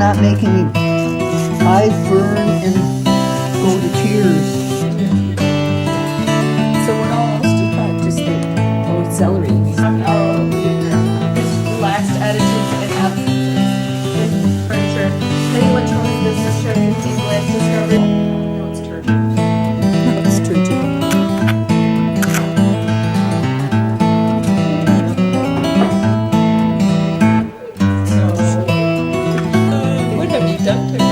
not making me eyes burn and go to tears. So what else to try? Just the celery. The last attitudes and absences in furniture. Anyone trying business trip contains last discovery. No, it's turkey. It's turkey. What have you done to her?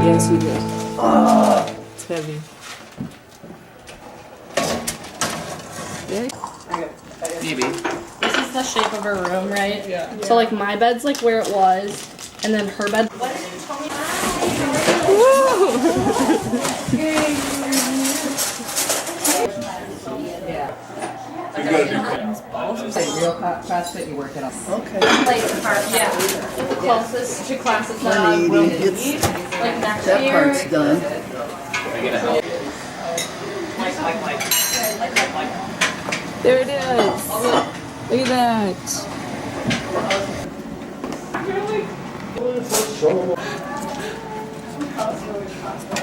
Yes, you did. It's heavy. Maybe. This is the shape of her room, right? Yeah. So like my bed's like where it was, and then her bed. What did you tell me? Real CrossFit, you work it up. Okay. Like yeah, closest to classes that I We're will eating. need. It's, Like next that year. part's done. There it is. Look at that.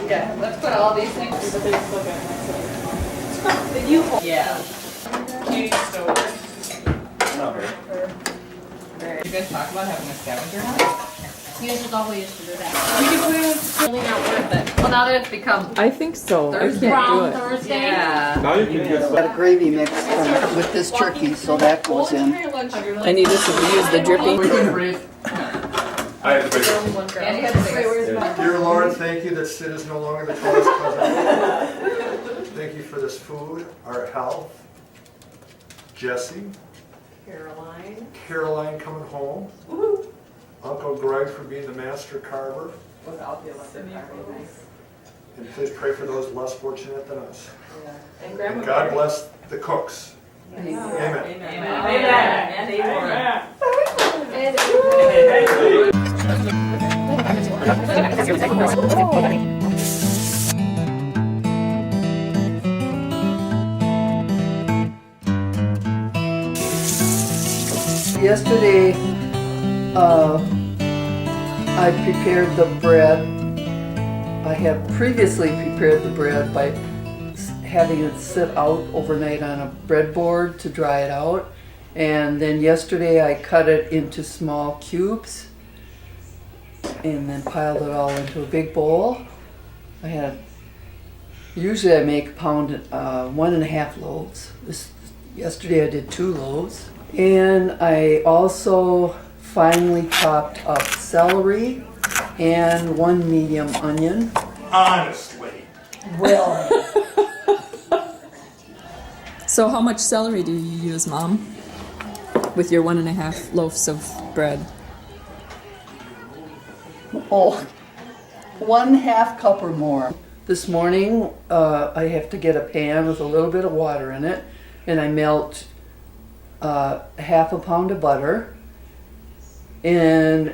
Yeah, let's put all these things. Yeah. You guys talk about having a scavenger hunt? You guys should always used to do that. Really not worth it. Well, now that it's become I think so. I can't do Brown it. Thursday. Yeah. Now you can get Got a gravy mix with this turkey, so that goes in. And you just use the dripping. I have the big one. And you have to say, where's my? Dear Lord, thank you that sin is no longer the cause of. Thank you for this food, our health. Jesse, Caroline coming home. Uncle Greg for being the master carver. And please pray for those less fortunate than us. And God bless the cooks. Amen. Yesterday, I prepared the bread. I had previously prepared the bread by having it sit out overnight on a breadboard to dry it out. And then yesterday I cut it into small cubes and then piled it all into a big bowl. Usually I make a pound, 1.5 loaves. Yesterday I did 2 loaves. And I also finely chopped up celery and 1 medium onion. Honestly. Well, So how much celery do you use, Mom? With your 1.5 loaves of bread. oh, 1/2 cup or more. This morning I have to get a pan with a little bit of water in it, and I melt 1/2 pound of butter. And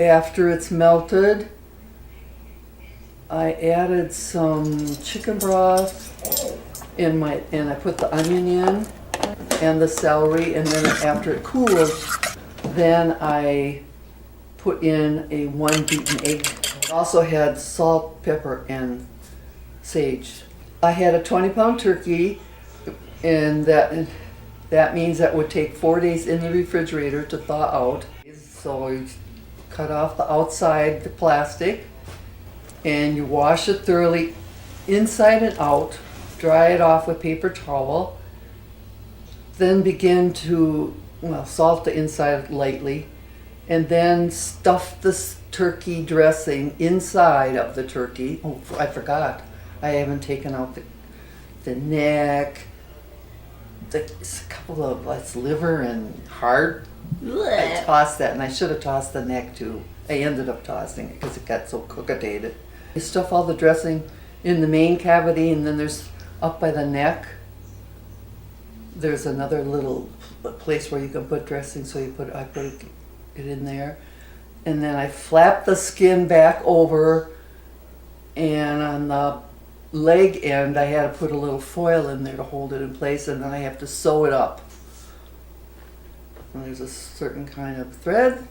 after it's melted, I added some chicken broth and I put the onion in and the celery, and then after it cools, then I put in a 1 beaten egg. It also had salt, pepper, and sage. I had a 20-pound turkey, and that means that would take 4 days in the refrigerator to thaw out. So you cut off the outside, the plastic, and you wash it thoroughly inside and out, dry it off with paper towel, then begin to salt the inside lightly, and then stuff this turkey dressing inside of the turkey. Oh, I forgot. I haven't taken out the neck, a couple of that's liver and heart. I tossed that, and I should have tossed the neck too. I ended up tossing it because it got so cookadated. You stuff all the dressing in the main cavity, and then there's up by the neck. There's another little place where you can put dressing, so I put it in there, and then I flap the skin back over, and on the leg end I had to put a little foil in there to hold it in place, and then I have to sew it up. And there's a certain kind of thread,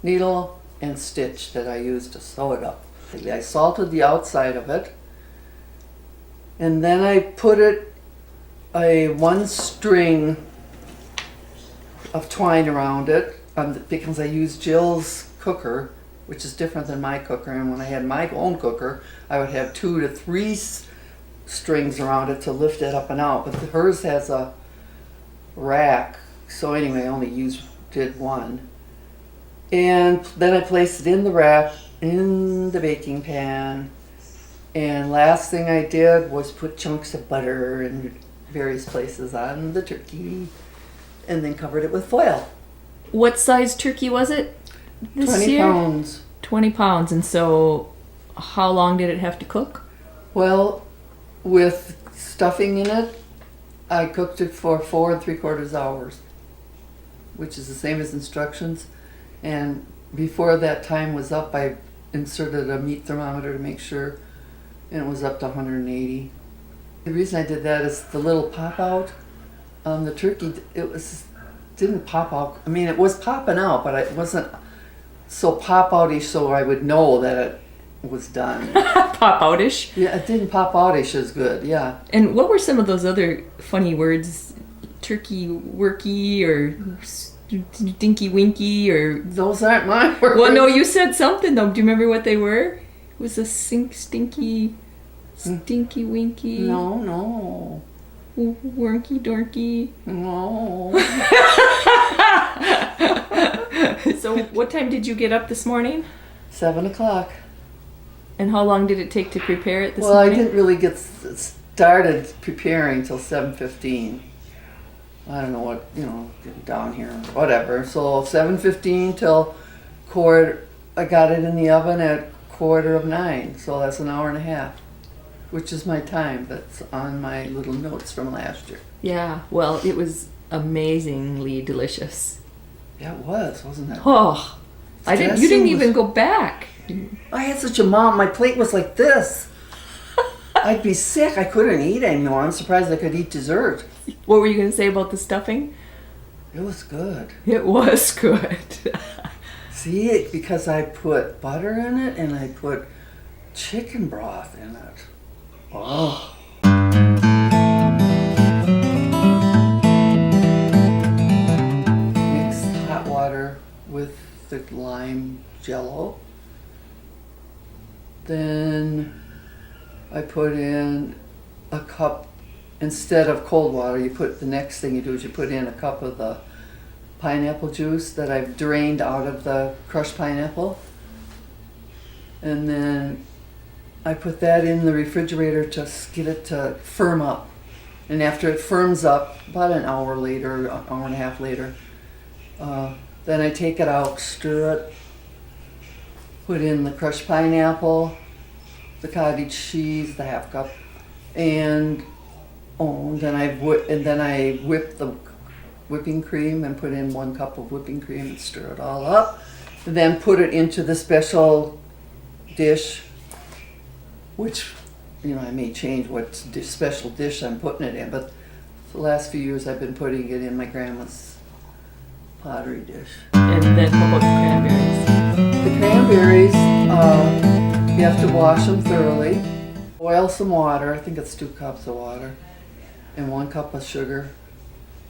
needle, and stitch that I use to sew it up. I salted the outside of it, and then I put it a 1 string of twine around it because I used Jill's cooker, which is different than my cooker. And when I had my own cooker, I would have 2 to 3 strings around it to lift it up and out. But hers has a rack, so anyway, I only did 1. And then I placed it in the rack in the baking pan. And last thing I did was put chunks of butter in various places on the turkey, and then covered it with foil. What size turkey was it this 20 year? pounds. 20 pounds. And so how long did it have to cook? Well, with stuffing in it, I cooked it for 4 3/4 hours, which is the same as instructions. And before that time was up, I inserted a meat thermometer to make sure, and it was up to 180. The reason I did that is the little pop out on the turkey, didn't pop out. I mean, it was popping out, but it wasn't so pop outy so I would know that it was done. Pop outish. Yeah, it didn't pop outish as good, yeah. And what were some of those other funny words? Turkey worky or stinky winky or... Those aren't my words. Well, no, you said something though. Do you remember what they were? It was a stinky winky. No. Worky dorky. No. So what time did you get up this morning? 7 o'clock. And how long did it take to prepare it this Well, morning? I didn't really get started preparing till 7:15. I don't know what, getting down here, whatever. So 7:15 till I got it in the oven at 8:45. So that's an hour and a half, which is my time. That's on my little notes from last year. Yeah, well, it was amazingly delicious. Yeah, it was, wasn't it? Oh, you didn't Dressing even was- go back. I had such a mom. My plate was like this. I'd be sick. I couldn't eat anymore. I'm surprised I could eat dessert. What were you going to say about the stuffing? It was good. It was good. See, because I put butter in it and I put chicken broth in it. Oh. Mix hot water with the lime jello. Then I put in a cup, instead of cold water, the next thing you do is you put in a cup of the pineapple juice that I've drained out of the crushed pineapple. And then I put that in the refrigerator to get it to firm up. And after it firms up, about an hour later, an hour and a half later, then I take it out, stir it, put in the crushed pineapple, the cottage cheese, the half cup, and then I whip the whipping cream and put in 1 cup of whipping cream and stir it all up. And then put it into the special dish, which I may change what special dish I'm putting it in, but for the last few years I've been putting it in my grandma's pottery dish. And then how about the cranberries? The cranberries, you have to wash them thoroughly. Boil some water, I think it's 2 cups of water, and 1 cup of sugar.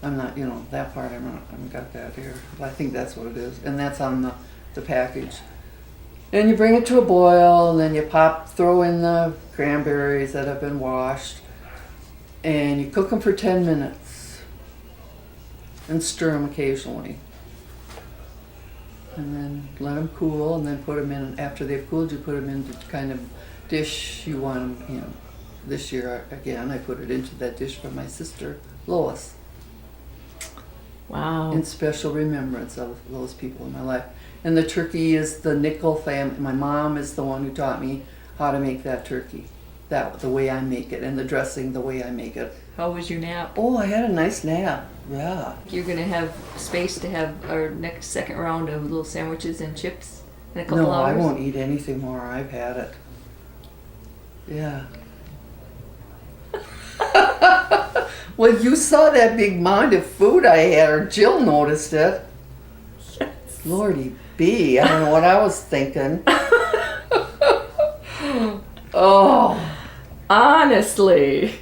I'm not, that part I haven't got that here, but I think that's what it is, and that's on the package. And you bring it to a boil, and then you throw in the cranberries that have been washed, and you cook them for 10 minutes, and stir them occasionally. And then let them cool, and then put them in. After they've cooled, you put them into the kind of dish you want them in. This year, again, I put it into that dish for my sister, Lois. Wow. in special remembrance of those people in my life. And the turkey is the Nickel family. My mom is the one who taught me how to make that turkey, the way I make it, and the dressing the way I make it. How was your nap? Oh, I had a nice nap. Yeah. You're gonna have space to have our next second round of little sandwiches and chips in a couple No, I hours? won't eat anything more. I've had it. Yeah. Well, you saw that big mound of food I had, or Jill noticed it. Lordy B, I don't know what I was thinking. Oh. Honestly.